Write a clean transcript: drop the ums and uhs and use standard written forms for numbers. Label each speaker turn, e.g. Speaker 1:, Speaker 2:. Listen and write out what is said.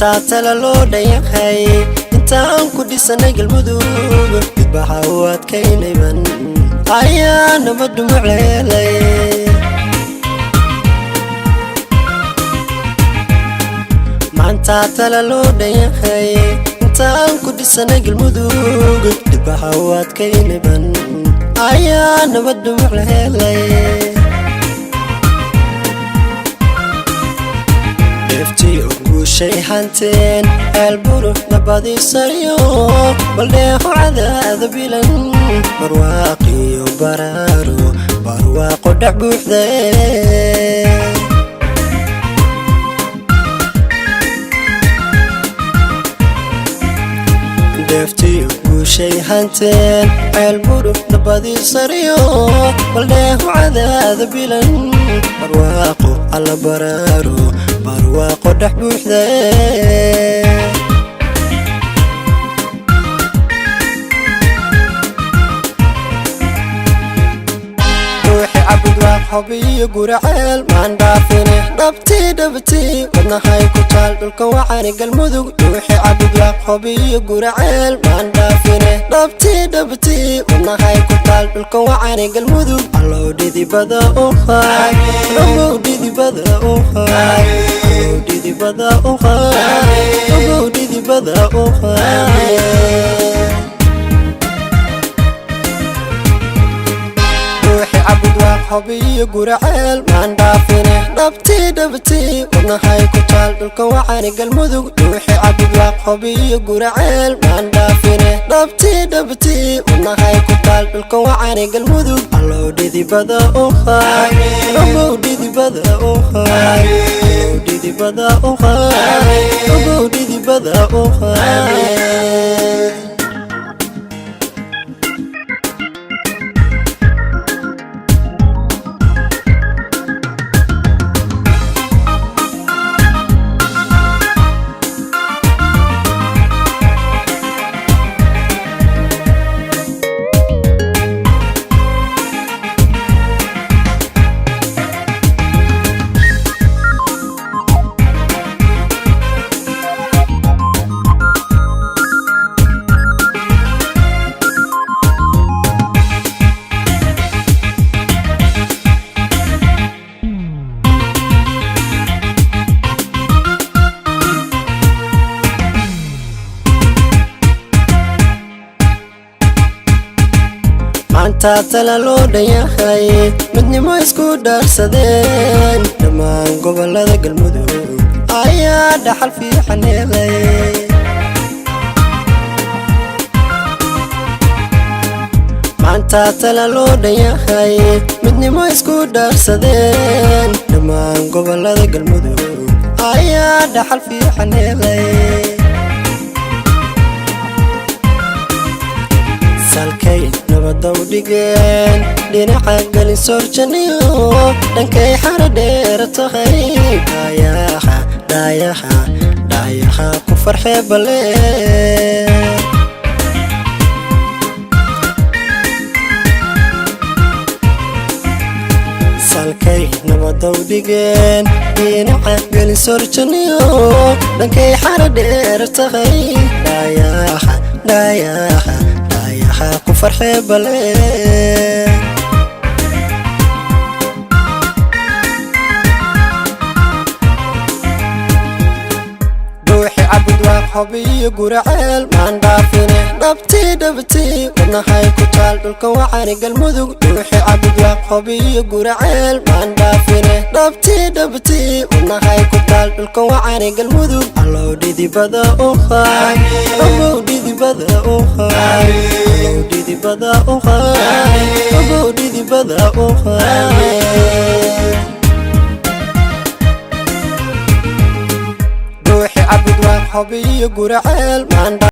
Speaker 1: maanta tala loo dhayahay intaan ku dhisanay galmudug dibbaha u adkaynayban ayaa nabad dhumucleelay maanta tala loo dhayahay intaan ku dhisanay galmudug dibbaha u adkaynayban ayaa nabad dhumucleelay shay hanteen alburu nabadiisayo baldeeho cadaada bilan barwaaqiyo baraaro barwaaqo dhac buuxda deeftiyo guushay hanteen alburu nabadiisayo baldeeho cadaada bilan barwaaqo alla baraaro barwaaqo dhac buuxda ruuxi cabud waaq hobiyo guraceel maan dhaafine dhabtii wadnahay ku taal dhulka wacani galmudug ruuxi cabud waaq hobiyo guraceel maan dhaafine dhabtii wadnahay ku taal dhulka wacani galmudug allow dhidibada u hay allow dhidibada u hay dhidibada u hay allow dhidibada u hay cabud waaq hobiyo guraceel maan dhaafine dhabtii wadnahay ku taal dhulka wacani galmudug ruuxi cabud waaq hobiyo guraceel maan dhaafine dhabtii wadnahay ku taal dhulka wacani galmudug allow dhidibada u hay allow dhidibada u hay allow dhidibada u hay allow dhidibada u hay maanta tala loo dhayahay midnimo isku dhaarsadeen dhammaan gobolada galmudug ayaa dhaxal fiican helay maanta tala loo dhayahay midnimo isku dhaarsadeen dhammaan gobolada galmudug ayaa dhaxal fiican helay salkay nabada u dhigeen dhinaca galin soorjaniyo dhankay xara dheer tahay dhaayaxa ku farxee bale salkay nabada u dhigeen dhinaca galin soorjaniyo dhankay xara dheer tahay dhaayaxa ku farxee bale ruuxi cabud waaq hobiyo guraceel maan dhaafine dhabtii wadnahay ku taal dhulka wacani galmudug ruuxi cabud waaq hobiyo guraceel maan dhaafine dhabtii wadnahay ku taal dhulka wacani galmudug allow dhidibada u hay allow dhidibada u hay allow dhidibada u hay allow dhidibada u hay ruuxi cabud waaq hobiyo guraceel maan